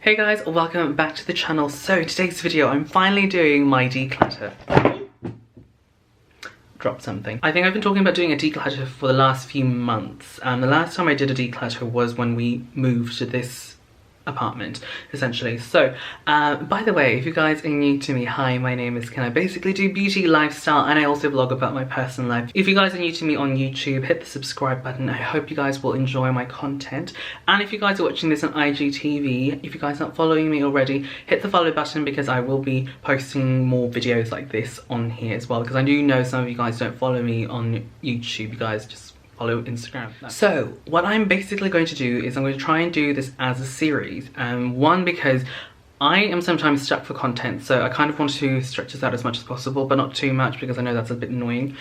Hey guys, welcome back to the channel. So today's video, I'm finally doing my declutter. Drop something. I think I've been talking about doing a declutter for the last few months. The last time I did a declutter was when we moved to this apartment, essentially. So by the way, if you guys are new to me, hi, my name is Ken. I basically do beauty, lifestyle, and I also vlog about my personal life. If you guys are new to me on YouTube, hit the subscribe button. I hope you guys will enjoy my content. And if you guys are watching this on IGTV, if you guys aren't following me already, hit the follow button because I will be posting more videos like this on here as well, because I do know some of you guys don't follow me on YouTube. You guys just follow Instagram. So what I'm basically going to do is I'm going to try and do this as a series. One, because I am sometimes stuck for content, so I kind of want to stretch this out as much as possible, but not too much because I know that's a bit annoying.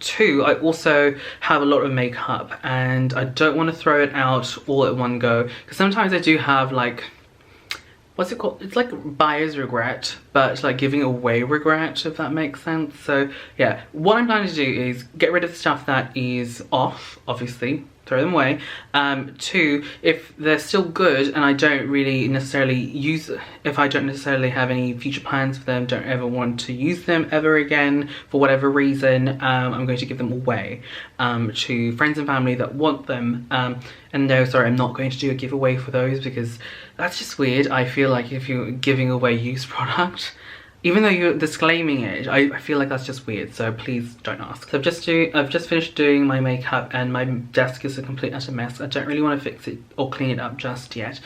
Two, I also have a lot of makeup and I don't want to throw it out all at one go, because sometimes I do have like, what's it called? It's like buyer's regret, but like giving away regret, if that makes sense. So yeah, what I'm planning to do is get rid of the stuff that is off, obviously, throw them away. Two, if they're still good and I don't really necessarily use, if I don't necessarily have any future plans for them, don't ever want to use them ever again for whatever reason, I'm going to give them away to friends and family that want them. And no, sorry, I'm not going to do a giveaway for those because that's just weird. I feel like if you're giving away used product, even though you're disclaiming it, I feel like that's just weird, so please don't ask. So I've just finished doing my makeup and my desk is a complete utter mess. I don't really want to fix it or clean it up just yet,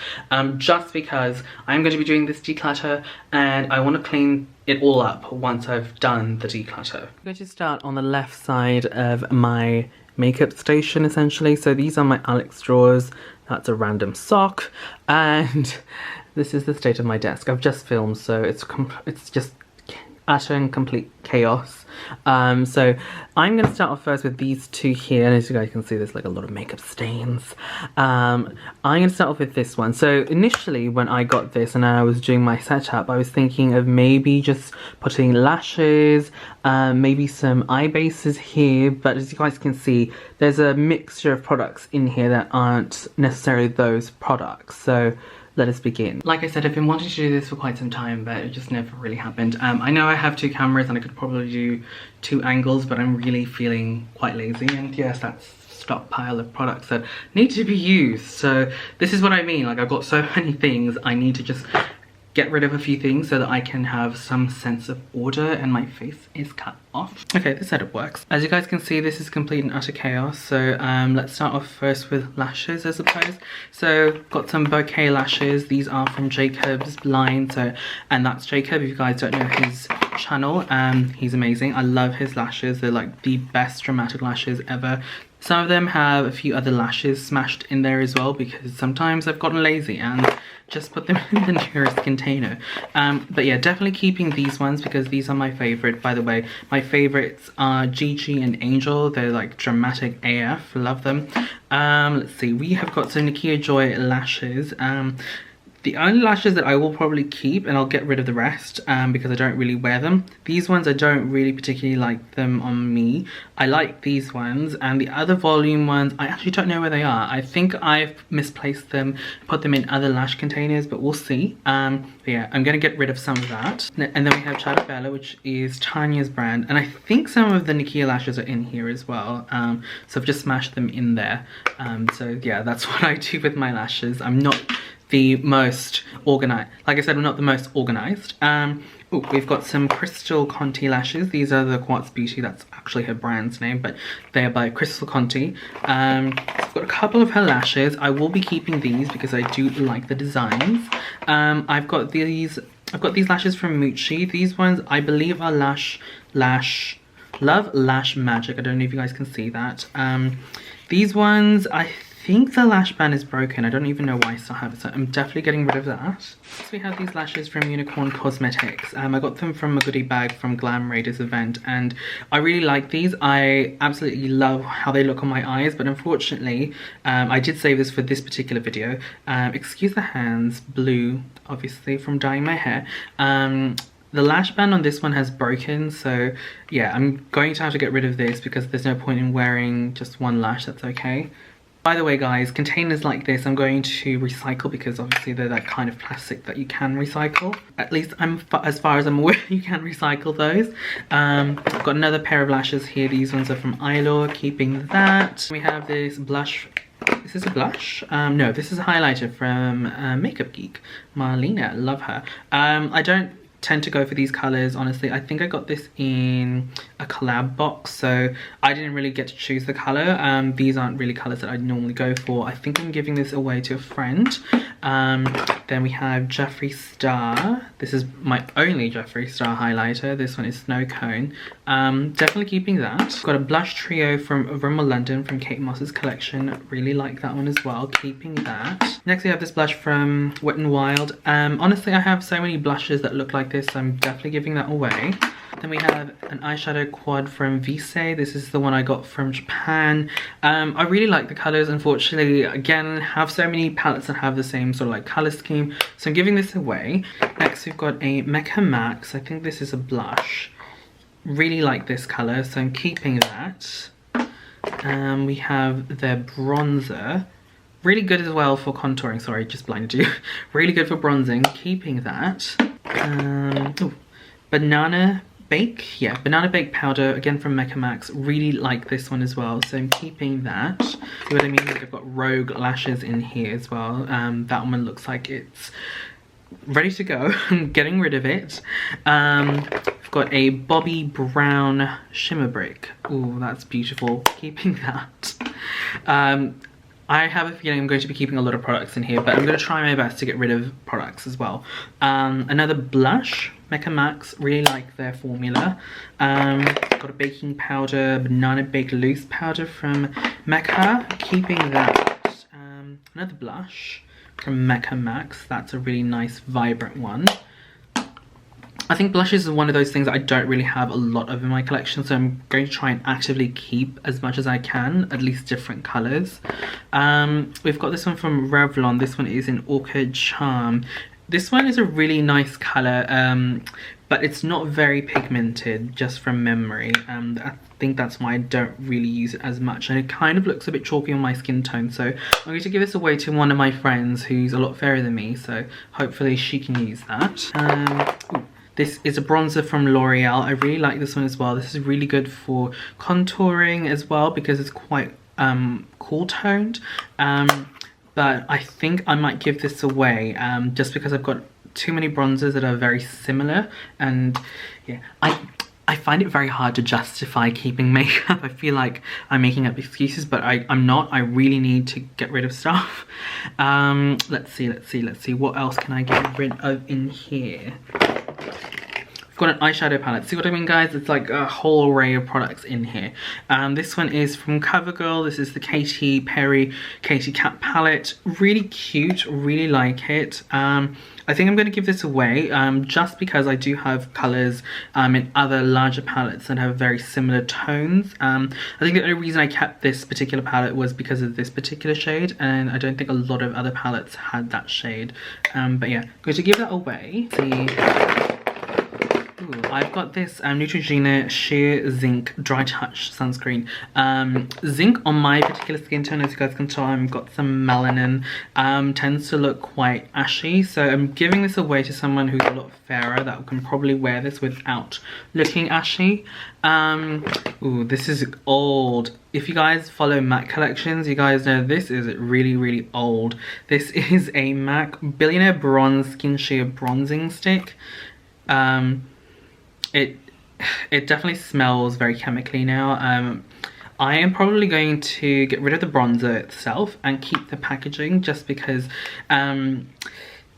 just because I'm going to be doing this declutter and I want to clean it all up once I've done the declutter. I'm going to start on the left side of my makeup station, essentially. So these are my Alex drawers. That's a random sock, and this is the state of my desk. I've just filmed, so it's just utter and complete chaos. So I'm going to start off first with these two here, and as you guys can see, there's like a lot of makeup stains. I'm going to start off with this one. So initially when I got this and I was doing my setup, I was thinking of maybe just putting lashes, maybe some eye bases here, but as you guys can see, there's a mixture of products in here that aren't necessarily those products. So let us begin. Like I said, I've been wanting to do this for quite some time, but it just never really happened. I know I have two cameras and I could probably do two angles, but I'm really feeling quite lazy. And yes, that's a stockpile of products that need to be used. So this is what I mean. Like, I've got so many things. I need to just get rid of a few things so that I can have some sense of order, and my face is cut off. Okay, this setup works. As you guys can see, this is complete and utter chaos. So let's start off first with lashes, I suppose. So got some bouquet lashes. These are from Jacob's line. So, and that's Jacob. If you guys don't know his channel, he's amazing. I love his lashes. They're like the best dramatic lashes ever. Some of them have a few other lashes smashed in there as well, because sometimes I've gotten lazy and just put them in the nearest container. But yeah, definitely keeping these ones because these are my favorite. By the way, my favorites are Gigi and Angel. They're like dramatic AF, love them. Let's see, we have got some Nikia Joy lashes. The only lashes that I will probably keep, and I'll get rid of the rest because I don't really wear them. These ones, I don't really particularly like them on me. I like these ones, and the other volume ones, I actually don't know where they are. I think I've misplaced them, put them in other lash containers, but we'll see. But yeah, I'm gonna get rid of some of that. And then we have Charabella, which is Tanya's brand, and I think some of the Nikia lashes are in here as well. So I've just smashed them in there. So yeah, that's what I do with my lashes. I'm not the most organized. Like I said, I'm not the most organized. Oh, we've got some Crystal Conti lashes. These are the Quartz Beauty. That's actually her brand's name, but they are by Crystal Conti. I've got a couple of her lashes. I will be keeping these because I do like the designs. I've got these lashes from Mucci. These ones I believe are Love Lash Magic. I don't know if you guys can see that. These ones, I think the lash band is broken. I don't even know why I still have it, so I'm definitely getting rid of that. So we have these lashes from Unicorn Cosmetics. I got them from a goodie bag from Glam Raiders event, and I really like these. I absolutely love how they look on my eyes, but unfortunately, I did save this for this particular video. Excuse the hands, blue, obviously, from dyeing my hair. The lash band on this one has broken, so yeah, I'm going to have to get rid of this because there's no point in wearing just one lash. That's okay. By the way guys, containers like this I'm going to recycle because obviously they're that kind of plastic that you can recycle. At least as far as I'm aware, you can recycle those. I've got another pair of lashes here. These ones are from Eyelure, keeping that. We have this blush. Is this a blush? No, this is a highlighter from Makeup Geek. Marlena, love her. I don't tend to go for these colors, honestly. I think I got this in a collab box, so I didn't really get to choose the color. These aren't really colors that I normally go for. I think I'm giving this away to a friend. Then we have Jeffree Star. This is my only Jeffree Star highlighter. This one is Snow Cone. Definitely keeping that. Got a blush trio from Rimmel London from Kate Moss's collection. Really like that one as well, keeping that. Next we have this blush from Wet n Wild. Honestly, I have so many blushes that look like this, so I'm definitely giving that away. Then we have an eyeshadow quad from Vise. This is the one I got from Japan. I really like the colors. Unfortunately, again, have so many palettes that have the same sort of like color scheme, so I'm giving this away. Next we've got a Mecca Max. I think this is a blush. Really like this color, so I'm keeping that. We have their bronzer. Really good as well for contouring. Sorry, just blinded you. Really good for bronzing, keeping that. Ooh, Banana Bake, yeah, Banana Bake powder, again from Mecca Max. Really like this one as well, so I'm keeping that. See what I mean? Like I've got Rogue lashes in here as well. That one looks like it's ready to go. I'm getting rid of it. I've got a Bobbi Brown shimmer brick. Oh, that's beautiful. Keeping that. I have a feeling I'm going to be keeping a lot of products in here, but I'm going to try my best to get rid of products as well. Another blush, Mecca Max, really like their formula. Got a baking powder, Banana Bake loose powder from Mecca, keeping that. Another blush from Mecca Max, that's a really nice vibrant one. I think blushes is one of those things that I don't really have a lot of in my collection, so I'm going to try and actively keep as much as I can, at least different colours. We've got this one from Revlon. This one is in Orchid Charm. This one is a really nice colour, but it's not very pigmented, just from memory. I think that's why I don't really use it as much, and it kind of looks a bit chalky on my skin tone, so I'm going to give this away to one of my friends who's a lot fairer than me, so hopefully she can use that. This is a bronzer from L'Oreal. I really like this one as well. This is really good for contouring as well because it's quite cool toned. But I think I might give this away just because I've got too many bronzers that are very similar, and yeah, I find it very hard to justify keeping makeup. I feel like I'm making up excuses, but I'm not. I really need to get rid of stuff. Let's see. What else can I get rid of in here? I've got an eyeshadow palette. See what I mean, guys? It's like a whole array of products in here. This one is from CoverGirl. This is the Katy Perry Katy Kat palette. Really cute. Really like it. I think I'm going to give this away just because I do have colours in other larger palettes that have very similar tones. I think the only reason I kept this particular palette was because of this particular shade, and I don't think a lot of other palettes had that shade. But yeah, I'm going to give that away. Ooh, I've got this Neutrogena Sheer Zinc Dry Touch Sunscreen. Zinc on my particular skin tone, as you guys can tell, I've got some melanin, tends to look quite ashy, so I'm giving this away to someone who's a lot fairer that can probably wear this without looking ashy. Ooh, this is old. If you guys follow MAC collections, you guys know this is really old. This is a MAC Billionaire Bronze Skin Sheer Bronzing Stick. It definitely smells very chemically now. I am probably going to get rid of the bronzer itself and keep the packaging, just because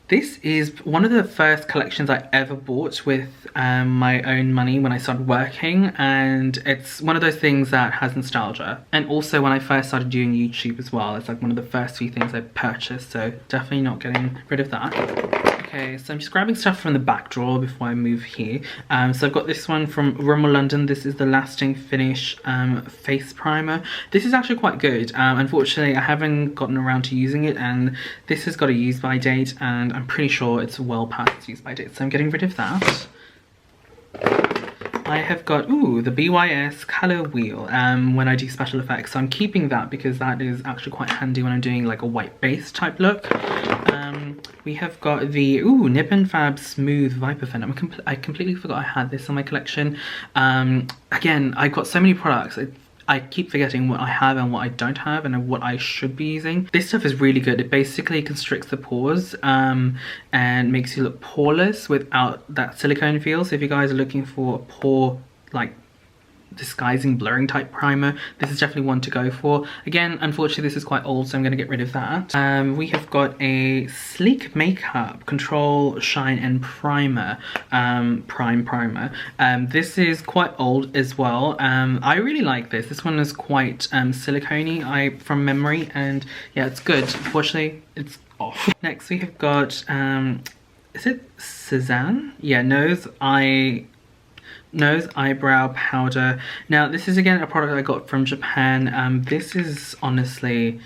this is one of the first collections I ever bought with my own money when I started working, and it's one of those things that has nostalgia. And also when I first started doing YouTube as well, it's like one of the first few things I purchased, so definitely not getting rid of that. Okay, so I'm just grabbing stuff from the back drawer before I move here. So I've got this one from Rimmel London. This is the Lasting Finish face primer. This is actually quite good. Unfortunately, I haven't gotten around to using it, and this has got a use by date, and I'm pretty sure it's well past its use by date, so I'm getting rid of that. I have got, ooh, the BYS color wheel when I do special effects. So I'm keeping that because that is actually quite handy when I'm doing like a white base type look. We have got the, ooh, Nip and Fab Smooth Viper Fen. I completely forgot I had this in my collection. Again, I've got so many products. I keep forgetting what I have and what I don't have and what I should be using. This stuff is really good. It basically constricts the pores and makes you look poreless without that silicone feel. So if you guys are looking for a pore, like, disguising blurring type primer, this is definitely one to go for. Again, unfortunately this is quite old, so I'm going to get rid of that. We have got a Sleek Makeup Control Shine and Primer, Prime Primer. This is quite old as well. I really like this. This one is quite silicone-y from memory, and yeah, it's good. Unfortunately it's off. Next we have got is it Cezanne? Yeah, Nose Eyebrow Powder. Now this is again a product I got from Japan. This is honestly,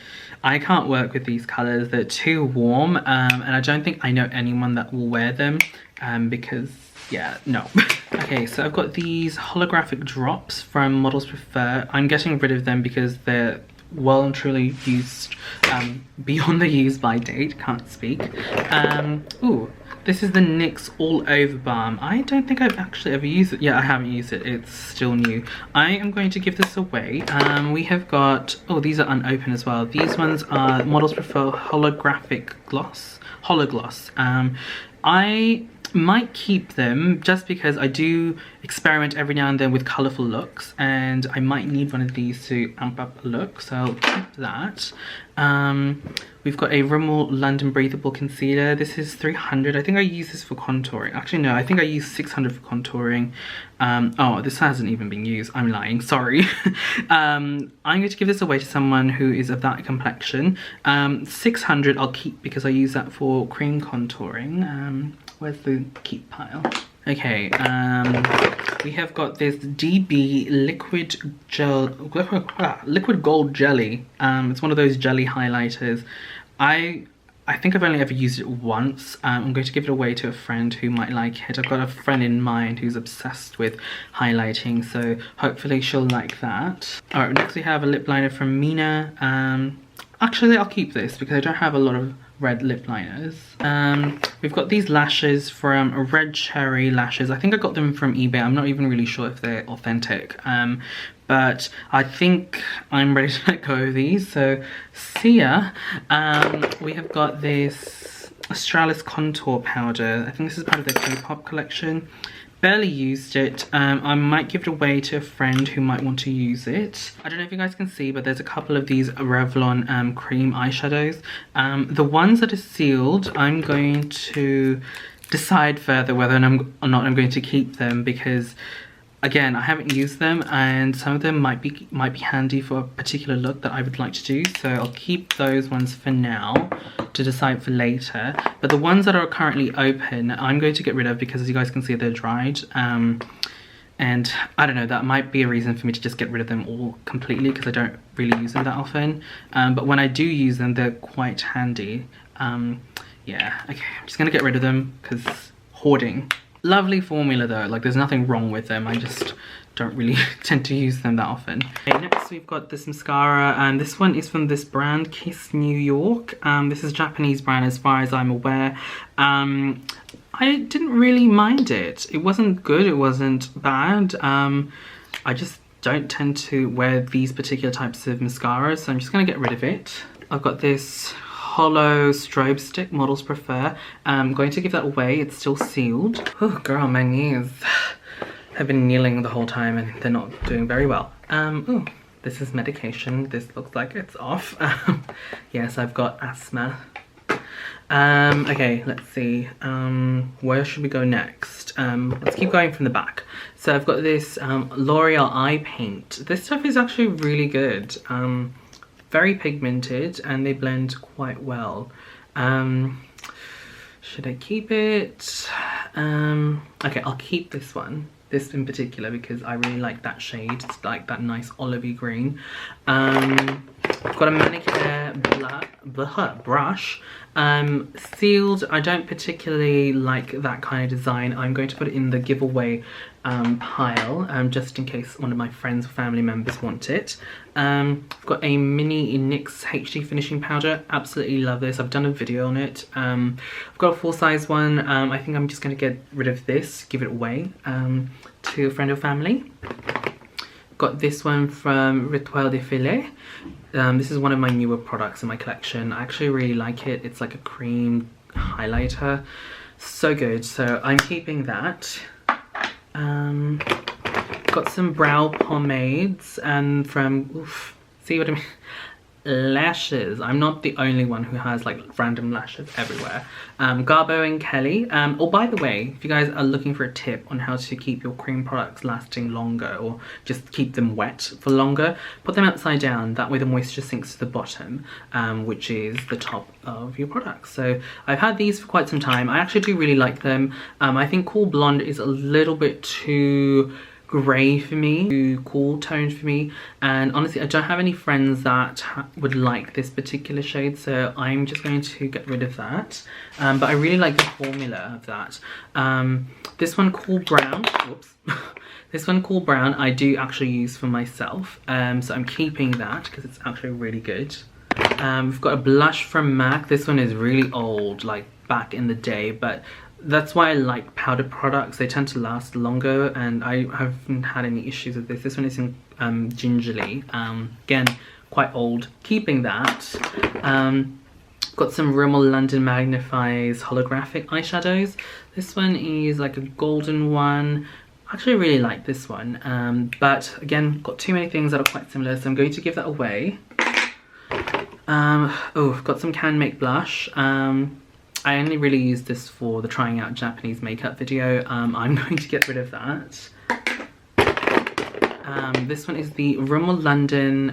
I can't work with these colors. They're too warm, and I don't think I know anyone that will wear them because yeah, no. Okay, so I've got these holographic drops from Models Prefer. I'm getting rid of them because they're well and truly used, beyond the use by date, can't speak. Ooh, this is the NYX All Over Balm. I don't think I've actually ever used it. Yeah, I haven't used it. It's still new. I am going to give this away. We have got, oh, these are unopened as well. These ones are Models Prefer Holographic Gloss. Hologloss. I might keep them just because I do experiment every now and then with colourful looks, and I might need one of these to amp up a look, so I'll keep that. We've got a Rimmel London Breathable Concealer. This is 300. I think I use this for contouring. Actually, no, I think I use 600 for contouring. Oh, this hasn't even been used. I'm lying, sorry. I'm going to give this away to someone who is of that complexion. 600 I'll keep because I use that for cream contouring. Where's the keep pile? Okay, we have got this DB Liquid Gold Jelly. It's one of those jelly highlighters. I think I've only ever used it once. I'm going to give it away to a friend who might like it. I've got a friend in mind who's obsessed with highlighting, so hopefully she'll like that. Alright, next we have a lip liner from Mina. Actually, I'll keep this because I don't have a lot of red lip liners. We've got these lashes from Red Cherry Lashes. I think I got them from eBay. I'm not even really sure if they're authentic. But I think I'm ready to let go of these, so see ya. We have got this Australis Contour Powder. I think this is part of their K-pop collection. Barely used it. I might give it away to a friend who might want to use it. I don't know if you guys can see, but there's a couple of these Revlon cream eyeshadows. The ones that are sealed, I'm going to decide further whether or not I'm going to keep them, because again, I haven't used them and some of them might be handy for a particular look that I would like to do, so I'll keep those ones for now to decide for later. But the ones that are currently open, I'm going to get rid of because, as you guys can see, they're dried. And I don't know, that might be a reason for me to just get rid of them all completely because I don't really use them that often. But when I do use them, they're quite handy. Yeah, okay, I'm just gonna get rid of them because hoarding. Lovely formula though, like there's nothing wrong with them, I just don't really tend to use them that often. Okay, next we've got this mascara, and this one is from this brand, Kiss New York. This is a Japanese brand as far as I'm aware. I didn't really mind it. It wasn't good, it wasn't bad. I just don't tend to wear these particular types of mascaras, so I'm just gonna get rid of it. I've got this Hollow Strobe Stick, Models Prefer. I'm going to give that away, it's still sealed. Oh girl, my knees have been kneeling the whole time and they're not doing very well. Oh, this is medication, this looks like it's off. Yes, I've got asthma. Okay, let's see, where should we go next? Let's keep going from the back. So I've got this L'Oreal Eye Paint. This stuff is actually really good. Very pigmented and they blend quite well. Should I keep it? Okay, I'll keep this one. This in particular because I really like that shade. It's like that nice olivey green. I've got a manicure brush. Sealed. I don't particularly like that kind of design. I'm going to put it in the giveaway pile, just in case one of my friends or family members want it. I've got a mini NYX HD finishing powder. Absolutely love this. I've done a video on it. I've got a full-size one. I think I'm just going to get rid of this, give it away to a friend or family. Got this one from Rituel de Filet. This is one of my newer products in my collection. I actually really like it. It's like a cream highlighter. So good. So I'm keeping that. Got some brow pomades and from, see what I mean? Lashes. I'm not the only one who has like random lashes everywhere. Garbo and Kelly. Oh, by the way, if you guys are looking for a tip on how to keep your cream products lasting longer or just keep them wet for longer, put them upside down. That way the moisture sinks to the bottom, which is the top of your products. So I've had these for quite some time. I actually do really like them. I think Cool Blonde is a little bit too grey for me, too cool toned for me, and honestly I don't have any friends that would like this particular shade, so I'm just going to get rid of that. But I really like the formula of that. This one, Cool Brown, whoops. This one, Cool Brown, I do actually use for myself, so I'm keeping that because it's actually really good. We've got a blush from MAC. This one is really old, like back in the day, but that's why I like powder products. They tend to last longer, and I haven't had any issues with this. This one is in Gingerly. Again, quite old. Keeping that. Got some Rimmel London Magnifies holographic eyeshadows. This one is like a golden one. I actually really like this one. But again, got too many things that are quite similar, so I'm going to give that away. Oh, I've got some Can Make blush. I only really used this for the trying out Japanese makeup video. I'm going to get rid of that. This one is the Rimmel London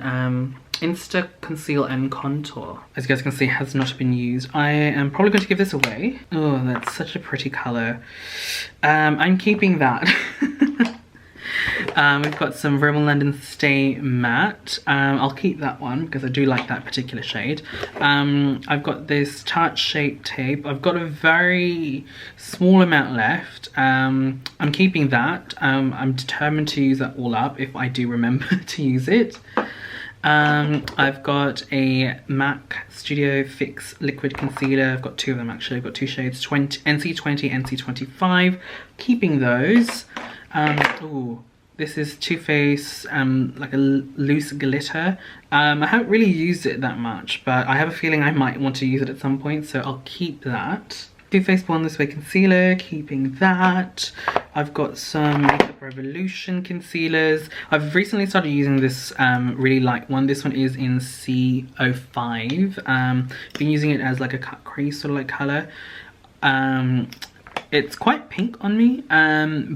Insta Conceal and Contour. As you guys can see, has not been used. I am probably going to give this away. Oh, that's such a pretty colour. I'm keeping that. We've got some Rimmel London Stay Matte. I'll keep that one because I do like that particular shade. I've got this Tarte Shape Tape. I've got a very small amount left. I'm keeping that. I'm determined to use that all up if I do remember to use it. I've got a MAC Studio Fix Liquid Concealer. I've got two of them actually. I've got two shades, NC20, NC25. Keeping those. Ooh. This is Too Faced, like a loose glitter. I haven't really used it that much, but I have a feeling I might want to use it at some point, so I'll keep that. Too Faced Born This Way concealer, keeping that. I've got some Makeup Revolution concealers. I've recently started using this really light one. This one is in C05. Been using it as like a cut crease sort of like colour. It's quite pink on me,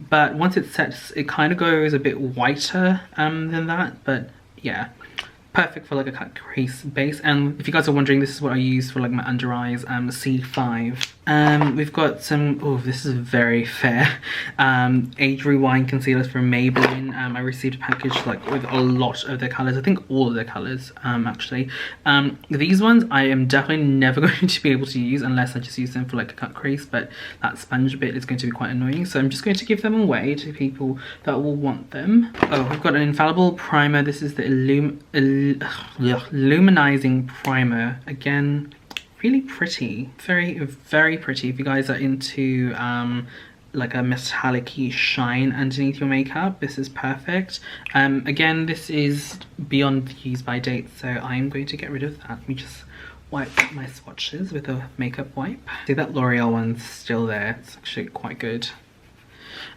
but once it sets, it kind of goes a bit whiter than that, but yeah. Perfect for like a cut crease base. And if you guys are wondering, this is what I use for like my under eyes, C5. We've got some, oh, this is very fair, Age Rewind concealers from Maybelline. I received a package like with a lot of their colours. I think all of their colours, actually. These ones I am definitely never going to be able to use unless I just use them for like a cut crease, but that sponge bit is going to be quite annoying, so I'm just going to give them away to people that will want them. Oh, we've got an infallible primer. This is the Luminizing Primer. Again, really pretty, very very pretty. If you guys are into like a metallic-y shine underneath your makeup, this is perfect. Again, this is beyond the use by date, so I'm going to get rid of that. Let me just wipe my swatches with a makeup wipe. See, that L'Oreal one's still there. It's actually quite good.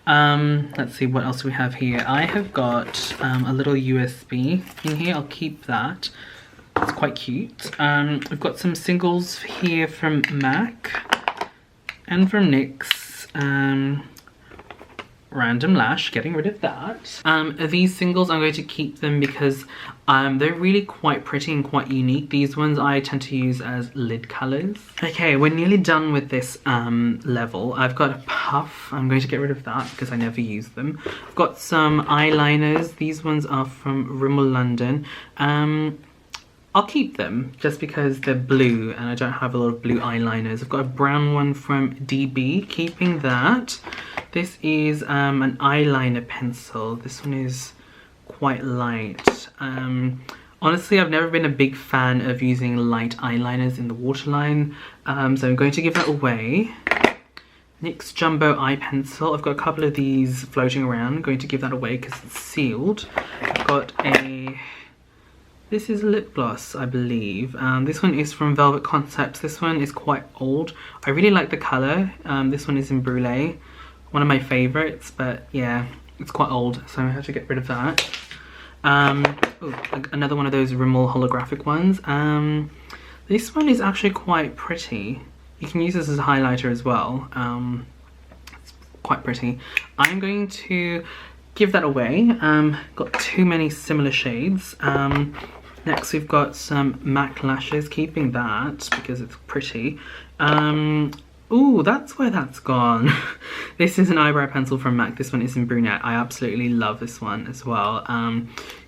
Let's see what else we have here. I have got a little USB in here. I'll keep that. It's quite cute. We've got some singles here from MAC and from NYX. Random Lash, getting rid of that. These singles, I'm going to keep them because they're really quite pretty and quite unique. These ones I tend to use as lid colours. Okay, we're nearly done with this level. I've got a puff. I'm going to get rid of that because I never use them. I've got some eyeliners. These ones are from Rimmel London. I'll keep them just because they're blue and I don't have a lot of blue eyeliners. I've got a brown one from DB, keeping that. This is an eyeliner pencil. This one is quite light. Honestly, I've never been a big fan of using light eyeliners in the waterline, so I'm going to give that away. NYX Jumbo Eye Pencil. I've got a couple of these floating around. I'm going to give that away because it's sealed. I've got a... This is lip gloss, I believe. This one is from Velvet Concepts. This one is quite old. I really like the colour. This one is in Brulee. One of my favourites, but yeah, it's quite old, so I have to get rid of that. Another one of those Rimmel holographic ones. This one is actually quite pretty. You can use this as a highlighter as well. It's quite pretty. I'm going to give that away. Got too many similar shades. Next we've got some MAC lashes, keeping that because it's pretty. Ooh, that's where that's gone. This is an eyebrow pencil from MAC. This one is in brunette. I absolutely love this one as well.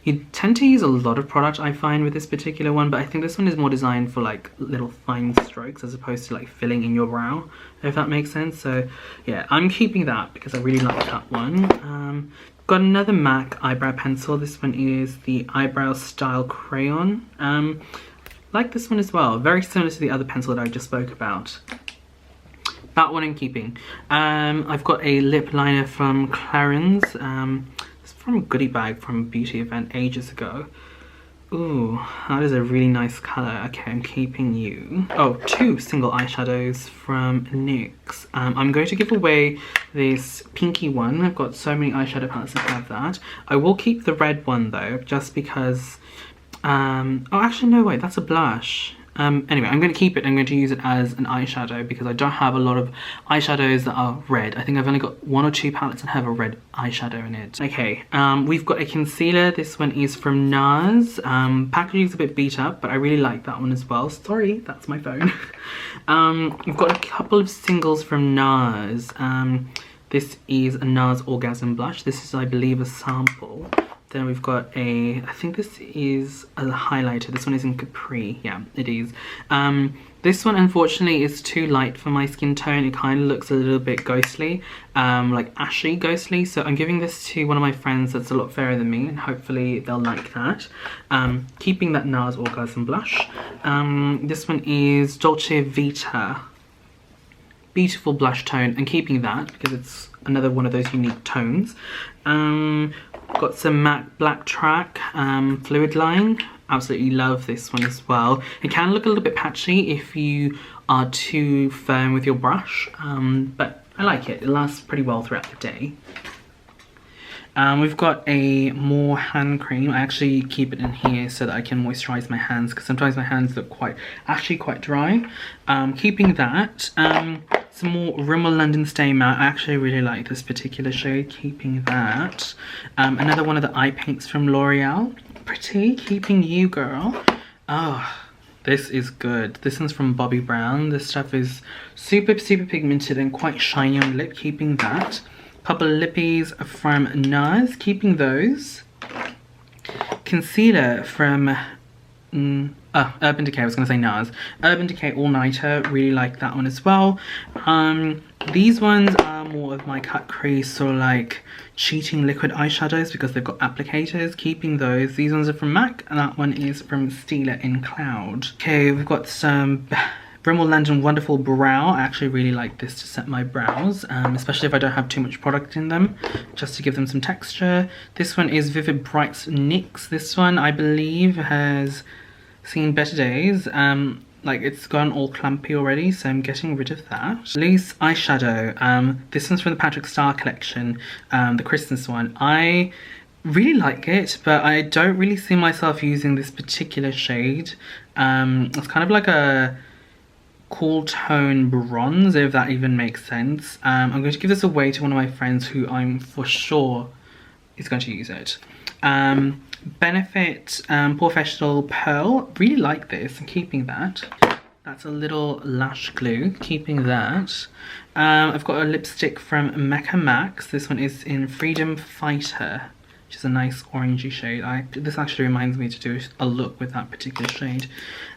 You tend to use a lot of product, I find, with this particular one, but I think this one is more designed for like little fine strokes as opposed to like filling in your brow, if that makes sense. So yeah, I'm keeping that because I really like that one. Got another MAC eyebrow pencil. This one is the Eyebrow Style Crayon. Like this one as well. Very similar to the other pencil that I just spoke about. That one I'm keeping. I've got a lip liner from Clarins. It's from a goodie bag from a beauty event ages ago. Ooh, that is a really nice colour. Okay, I'm keeping you. Oh, two single eyeshadows from NYX. I'm going to give away this pinky one. I've got so many eyeshadow palettes that have that. I will keep the red one though, just because... oh, actually, no, wait, that's a blush. Anyway, I'm going to keep it. I'm going to use it as an eyeshadow because I don't have a lot of eyeshadows that are red. I think I've only got 1 or 2 palettes that have a red eyeshadow in it. Okay, we've got a concealer. This one is from NARS. Packaging is a bit beat up, but I really like that one as well. Sorry, that's my phone. We've got a couple of singles from NARS. This is a NARS Orgasm Blush. This is, I believe, a sample. Then we've got a, I think this is a highlighter. This one is in Capri. Yeah, it is. This one, unfortunately, is too light for my skin tone. It kind of looks a little bit ghostly, like ashy ghostly. So I'm giving this to one of my friends that's a lot fairer than me, and hopefully they'll like that. Keeping that NARS Orgasm Blush. This one is Dolce Vita. Beautiful blush tone, and keeping that because it's another one of those unique tones. Got some MAC Black Track fluid line. Absolutely love this one as well. It can look a little bit patchy if you are too firm with your brush, but I like it. It lasts pretty well throughout the day. We've got a more hand cream. I actually keep it in here so that I can moisturize my hands because sometimes my hands look quite dry. Keeping that. Some more Rimmel London Stay Matte. I actually really like this particular shade. Keeping that. Another one of the eye paints from L'Oreal. Pretty. Keeping you, girl. Oh, this is good. This one's from Bobbi Brown. This stuff is super pigmented and quite shiny on the lip. Keeping that. Couple of lippies from NARS. Keeping those. Concealer from Urban Decay. I was going to say NARS. Urban Decay All Nighter. Really like that one as well. These ones are more of my cut crease, sort of like cheating liquid eyeshadows because they've got applicators. Keeping those. These ones are from MAC and that one is from Stila in Cloud. Okay, we've got some Rimmel London Wonderful Brow. I actually really like this to set my brows, especially if I don't have too much product in them, just to give them some texture. This one is Vivid Bright's NYX. This one, I believe, has seen better days. Like, it's gone all clumpy already, so I'm getting rid of that. Loose eyeshadow. This one's from the Patrick Star collection, the Christmas one. I really like it, but I don't really see myself using this particular shade. It's kind of like a cool tone bronze, if that even makes sense. I'm going to give this away to one of my friends who I'm for sure is going to use it. Benefit Professional Pearl. Really like this. I'm keeping that. That's a little lash glue. Keeping that. I've got a lipstick from Mecca Max. This one is in Freedom Fighter. which is a nice orangey shade. This actually reminds me to do a look with that particular shade.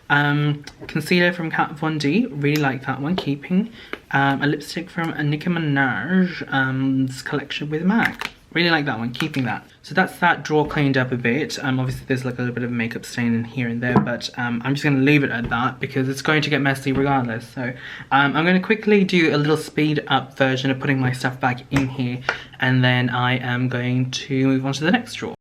Concealer from Kat Von D, really like that one. Keeping a lipstick from Nicki Minaj's collection with MAC. Really like that one, keeping that. So that's that drawer cleaned up a bit. Obviously there's like a little bit of makeup stain in here and there, but I'm just gonna leave it at that because it's going to get messy regardless. So I'm gonna quickly do a little speed up version of putting my stuff back in here, and then I am going to move on to the next drawer.